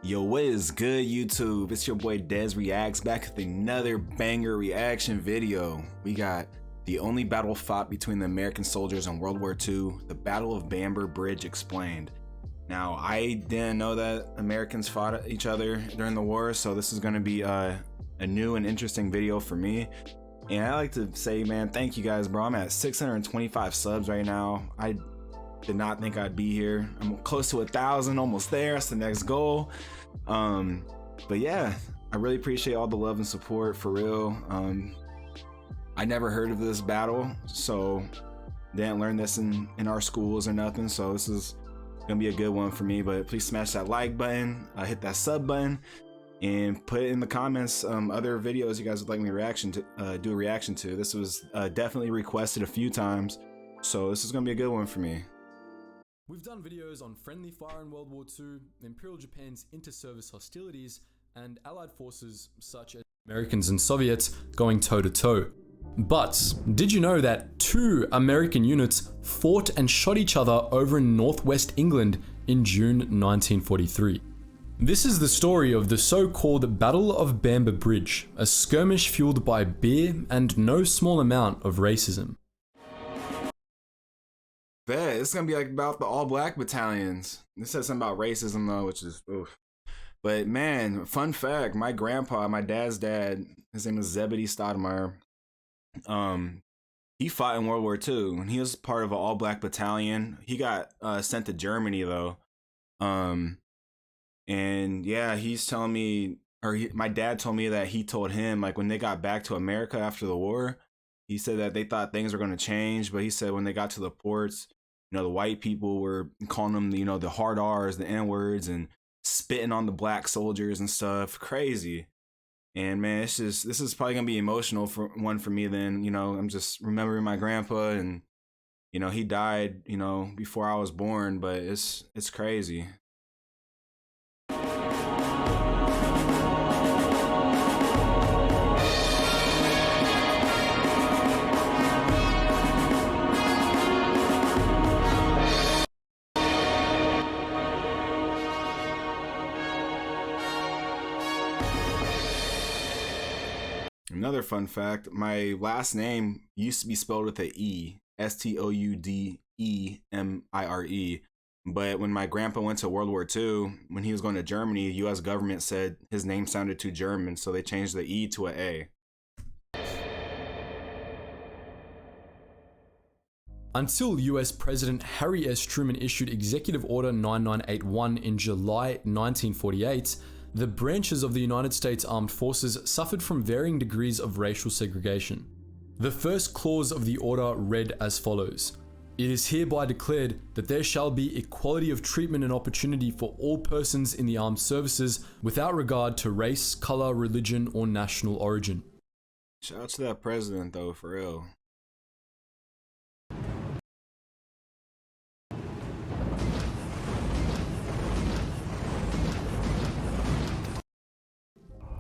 Yo, what is good, YouTube? It's your boy Dez Reacts back with another banger reaction video. We got the only battle fought between the American soldiers in World War II, the Battle of Bamber Bridge explained. Now, I didn't know that Americans fought each other during the war, so this is going to be a new and interesting video for me. And I like to say, man, thank you guys, bro. I'm at 625 subs right now. I did not think I'd be here. I'm close to 1,000, almost there. That's the next goal. But yeah, I really appreciate all the love and support, for real. I never heard of this battle, so didn't learn this in our schools or nothing, so this is gonna be a good one for me. But please smash that like button, hit that sub button, and put in the comments other videos you guys would like me to do a reaction to. This was definitely requested a few times, so this is gonna be a good one for me. We've done videos on friendly fire in World War II, Imperial Japan's inter-service hostilities, and Allied forces such as Americans and Soviets going toe-to-toe. But did you know that 2 American units fought and shot each other over in northwest England in June 1943? This is the story of the so-called Battle of Bamber Bridge, a skirmish fueled by beer and no small amount of racism. Bet it's gonna be like about the all-black battalions. This says something about racism though, which is oof. But man, fun fact: my grandpa, my dad's dad, his name is Zebedee Stoudemire. He fought in World War II, and he was part of an all-black battalion. He got sent to Germany though, and yeah, he's telling me, my dad told me that he told him, like, when they got back to America after the war, he said that they thought things were going to change, but he said when they got to the ports, you know, the white people were calling them, you know, the hard R's, the N-words, and spitting on the black soldiers and stuff. Crazy. And man, it's just, this is probably gonna be emotional for me then. You know, I'm just remembering my grandpa, and you know, he died, you know, before I was born, but it's crazy. Another fun fact, my last name used to be spelled with an E, Stoudemire. But when my grandpa went to World War II, when he was going to Germany, US government said his name sounded too German, so they changed the E to an A. Until US President Harry S. Truman issued Executive Order 9981 in July 1948, the branches of the United States Armed Forces suffered from varying degrees of racial segregation. The first clause of the order read as follows: "It is hereby declared that there shall be equality of treatment and opportunity for all persons in the armed services without regard to race, color, religion, or national origin." Shout out to that president though, for real.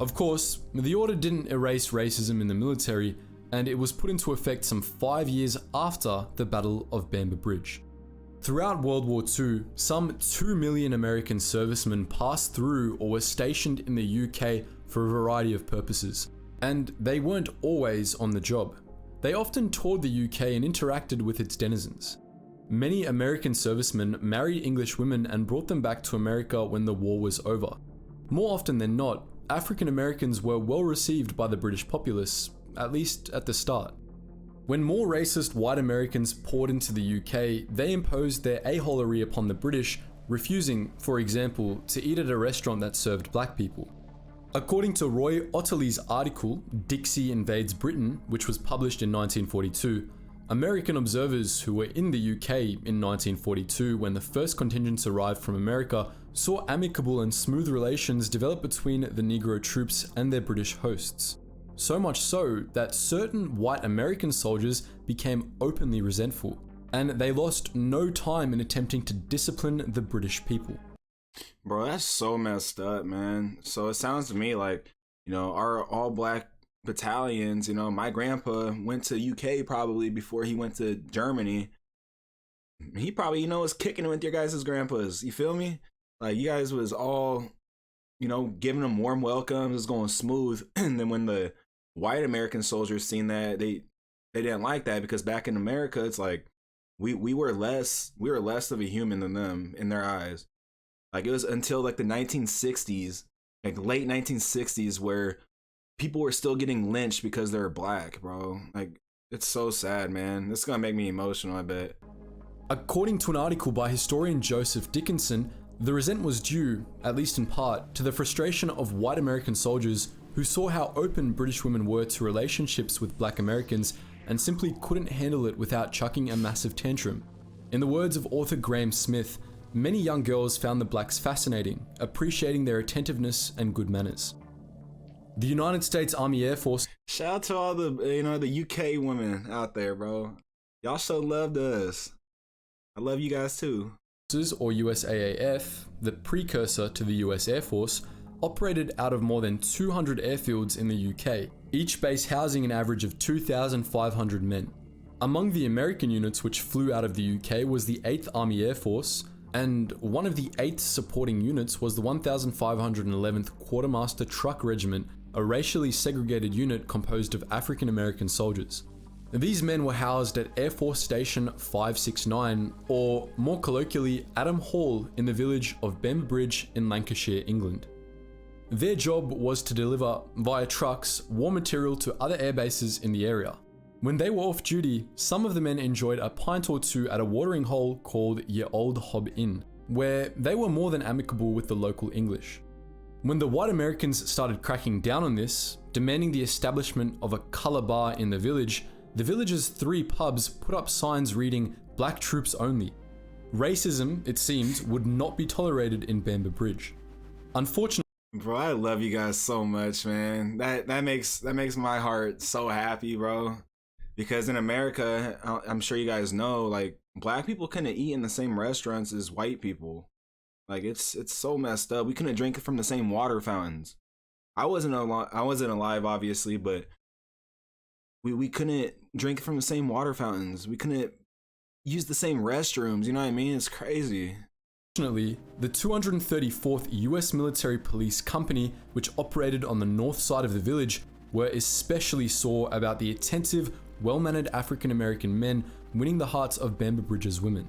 Of course, the order didn't erase racism in the military, and it was put into effect some 5 years after the Battle of Bamber Bridge. Throughout World War II, some 2 million American servicemen passed through or were stationed in the UK for a variety of purposes, and they weren't always on the job. They often toured the UK and interacted with its denizens. Many American servicemen married English women and brought them back to America when the war was over. More often than not, African Americans were well received by the British populace, at least at the start. When more racist white Americans poured into the UK, they imposed their aholery upon the British, refusing, for example, to eat at a restaurant that served black people. According to Roy Otterly's article, Dixie Invades Britain, which was published in 1942, American observers who were in the UK in 1942 when the first contingents arrived from America saw amicable and smooth relations develop between the Negro troops and their British hosts. So much so that certain white American soldiers became openly resentful, and they lost no time in attempting to discipline the British people. Bro, that's so messed up, man. So it sounds to me like, you know, our all-black battalions, you know, my grandpa went to UK probably before he went to Germany. He probably, you know, was kicking it with your guys' grandpas. You feel me? Like, you guys was all giving them warm welcomes, it's going smooth. And then when the white American soldiers seen that, they didn't like that, because back in America, it's like we were less of a human than them in their eyes. Like, it was until like the 1960s, like late 1960s, where people were still getting lynched because they were black, bro. Like, it's so sad, man. This is gonna make me emotional, I bet. According to an article by historian Joseph Dickinson, the resent was due, at least in part, to the frustration of white American soldiers who saw how open British women were to relationships with black Americans and simply couldn't handle it without chucking a massive tantrum. In the words of author Graham Smith, many young girls found the blacks fascinating, appreciating their attentiveness and good manners. The United States Army Air Force. Shout out to all the the UK women out there, bro. Y'all show love to us. I love you guys too. Or USAAF, the precursor to the US Air Force, operated out of more than 200 airfields in the UK, each base housing an average of 2,500 men. Among the American units which flew out of the UK was the 8th Army Air Force, and one of the 8 supporting units was the 1511th Quartermaster Truck Regiment, a racially segregated unit composed of African American soldiers. These men were housed at Air Force Station 569, or more colloquially, Adam Hall, in the village of Bamber Bridge in Lancashire, England. Their job was to deliver, via trucks, war material to other air bases in the area. When they were off duty, some of the men enjoyed a pint or two at a watering hole called Ye Old Hob Inn, where they were more than amicable with the local English. When the white Americans started cracking down on this, demanding the establishment of a colour bar in the village's 3 pubs put up signs reading "Black Troops Only." Racism, it seemed, would not be tolerated in Bamber Bridge. Unfortunately, bro, I love you guys so much, man. That makes my heart so happy, bro. Because in America, I'm sure you guys know, like, black people couldn't eat in the same restaurants as white people. Like, it's so messed up. We couldn't drink from the same water fountains. I wasn't alive, obviously, but we couldn't drink from the same water fountains. We couldn't use the same restrooms. You know what I mean? It's crazy. Fortunately, the 234th US Military Police Company, which operated on the north side of the village, were especially sore about the attentive, well-mannered African American men winning the hearts of Bamber Bridge's women.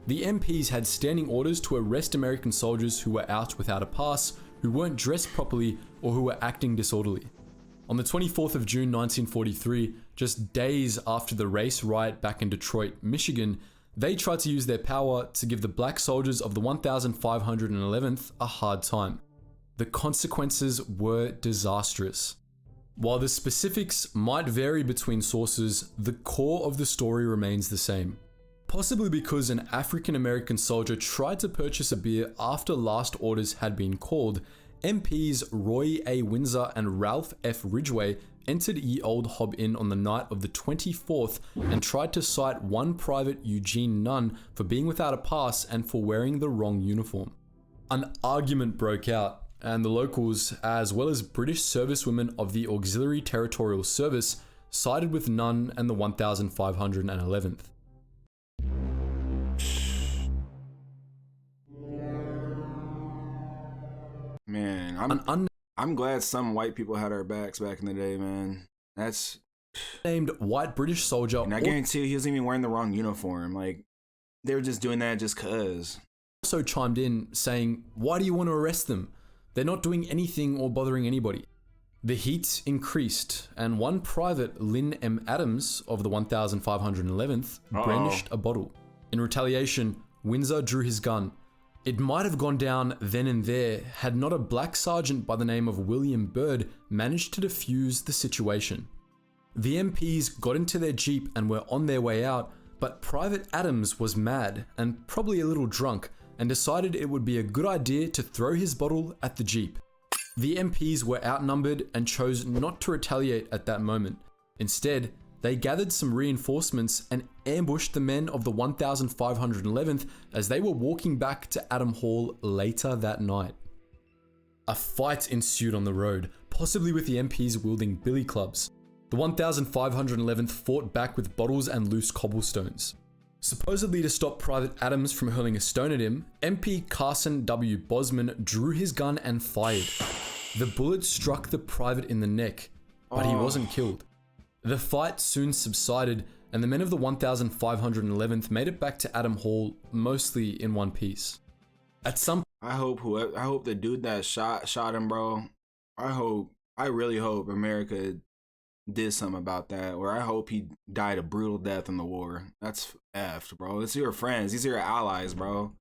The MPs had standing orders to arrest American soldiers who were out without a pass, who weren't dressed properly, or who were acting disorderly. On the 24th of June 1943, just days after the race riot back in Detroit, Michigan, they tried to use their power to give the black soldiers of the 1511th a hard time. The consequences were disastrous. While the specifics might vary between sources, the core of the story remains the same. Possibly because an African American soldier tried to purchase a beer after last orders had been called, MPs Roy A. Windsor and Ralph F. Ridgway entered Ye Old Hob Inn on the night of the 24th and tried to cite one Private Eugene Nunn for being without a pass and for wearing the wrong uniform. An argument broke out, and the locals, as well as British servicewomen of the Auxiliary Territorial Service, sided with Nunn and the 1511th. Man, I'm glad some white people had our backs back in the day, man. That's named white British soldier. And I guarantee you, he wasn't even wearing the wrong uniform. Like, they were just doing that just cause. Also chimed in saying, "Why do you want to arrest them? They're not doing anything or bothering anybody." The heat increased, and one private, Lynn M. Adams of the 1511th, brandished a bottle. In retaliation, Windsor drew his gun. It might have gone down then and there had not a black sergeant by the name of William Byrd managed to defuse the situation. The MPs got into their jeep and were on their way out, but Private Adams was mad and probably a little drunk and decided it would be a good idea to throw his bottle at the jeep. The MPs were outnumbered and chose not to retaliate at that moment. Instead, they gathered some reinforcements and ambushed the men of the 1511th as they were walking back to Adam Hall later that night. A fight ensued on the road, possibly with the MPs wielding billy clubs. The 1511th fought back with bottles and loose cobblestones. Supposedly to stop Private Adams from hurling a stone at him, MP Carson W. Bosman drew his gun and fired. The bullet struck the private in the neck, but he wasn't killed. The fight soon subsided, and the men of the 1511th made it back to Adam Hall mostly in one piece. At some I hope the dude that shot him, bro. I really hope America did something about that, or I hope he died a brutal death in the war. That's effed, bro. It's your friends. These are your allies, bro.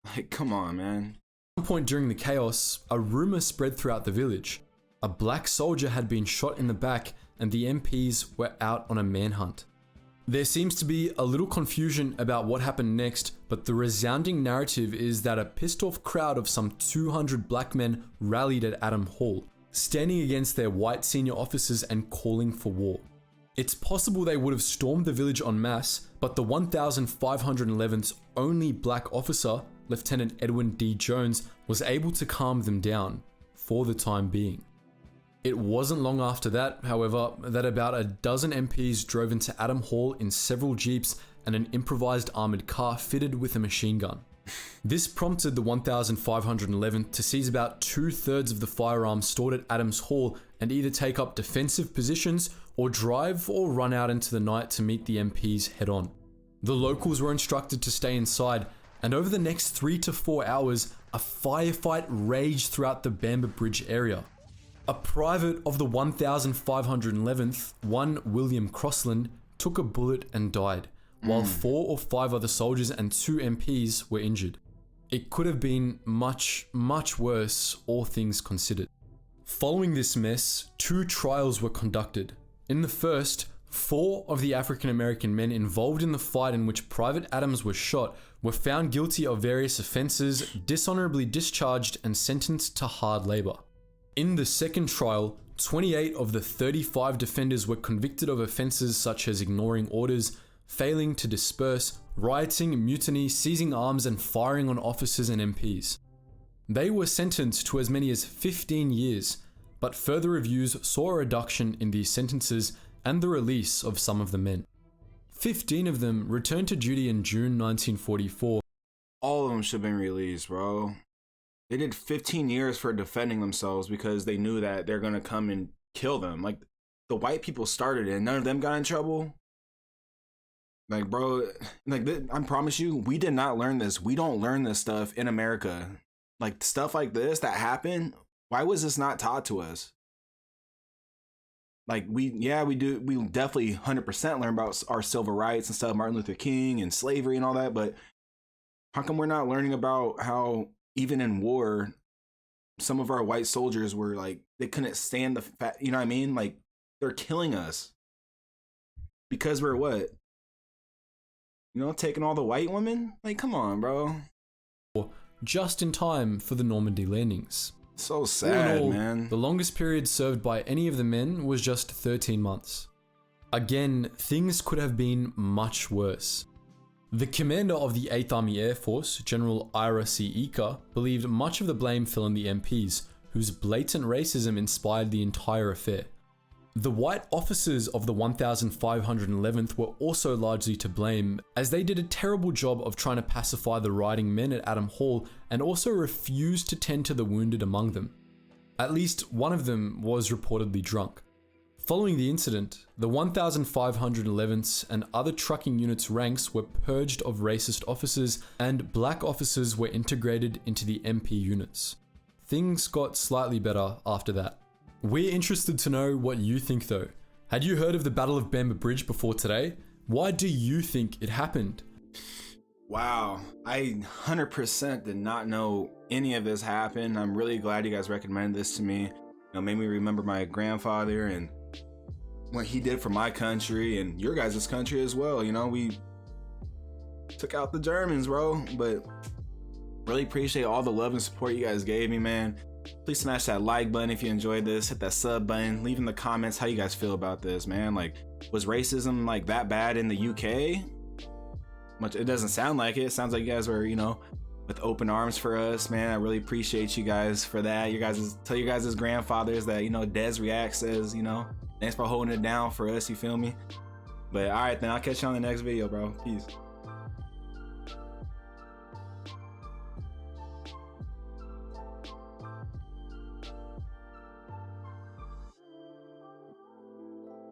Like, come on, man. At some point during the chaos, a rumor spread throughout the village. A black soldier had been shot in the back, and the MPs were out on a manhunt. There seems to be a little confusion about what happened next, but the resounding narrative is that a pissed off crowd of some 200 black men rallied at Adam Hall, standing against their white senior officers and calling for war. It's possible they would have stormed the village en masse, but the 1511th's only black officer, Lieutenant Edwin D. Jones, was able to calm them down, for the time being. It wasn't long after that, however, that about a dozen MPs drove into Adam Hall in several jeeps and an improvised armoured car fitted with a machine gun. This prompted the 1511th to seize about 2/3 of the firearms stored at Adams Hall and either take up defensive positions or drive or run out into the night to meet the MPs head on. The locals were instructed to stay inside, and over the next 3 to 4 hours, a firefight raged throughout the Bamber Bridge area. A private of the 1511th, one William Crossland, took a bullet and died, while 4 or 5 other soldiers and 2 MPs were injured. It could have been much, much worse, all things considered. Following this mess, 2 trials were conducted. In the first, 4 of the African American men involved in the fight in which Private Adams was shot were found guilty of various offences, dishonourably discharged, and sentenced to hard labour. In the second trial, 28 of the 35 defenders were convicted of offences such as ignoring orders, failing to disperse, rioting, mutiny, seizing arms, and firing on officers and MPs. They were sentenced to as many as 15 years, but further reviews saw a reduction in these sentences and the release of some of the men. 15 of them returned to duty in June 1944. All of them should have been released, bro. They did 15 years for defending themselves because they knew that they're gonna come and kill them. Like, the white people started it and none of them got in trouble. Like, bro, like, I promise you, we did not learn this. We don't learn this stuff in America. Like, stuff like this that happened, why was this not taught to us? Like, we definitely 100% learn about our civil rights and stuff, Martin Luther King and slavery and all that, but how come we're not learning about how even in war, some of our white soldiers were like, they couldn't stand the fact, you know what I mean? Like, they're killing us because we're what? You know, taking all the white women? Like, come on, bro. Just in time for the Normandy landings. So sad, all, man. The longest period served by any of the men was just 13 months. Again, things could have been much worse. The commander of the 8th Army Air Force, General Ira C. Eaker, believed much of the blame fell on the MPs, whose blatant racism inspired the entire affair. The white officers of the 1511th were also largely to blame, as they did a terrible job of trying to pacify the rioting men at Adam Hall and also refused to tend to the wounded among them. At least one of them was reportedly drunk. Following the incident, the 1511th and other trucking units' ranks were purged of racist officers, and black officers were integrated into the MP units. Things got slightly better after that. We're interested to know what you think though. Had you heard of the Battle of Bamber Bridge before today? Why do you think it happened? Wow, I 100% did not know any of this happened. I'm really glad you guys recommended this to me. You know, made me remember my grandfather and what he did for my country and your guys' country as well. You know, we took out the Germans, bro, but really appreciate all the love and support you guys gave me, man. Please smash that like button if you enjoyed this, hit that sub button, leave in the comments how you guys feel about this, man. Like, was racism like that bad in the UK? Much, it doesn't sound like it. It sounds like you guys were, you know, with open arms for us, man. I really appreciate you guys for that. You guys, tell your guys' grandfathers that, you know, Des Reacts says, you know, thanks for holding it down for us, you feel me? But all right, then I'll catch you on the next video, bro. Peace.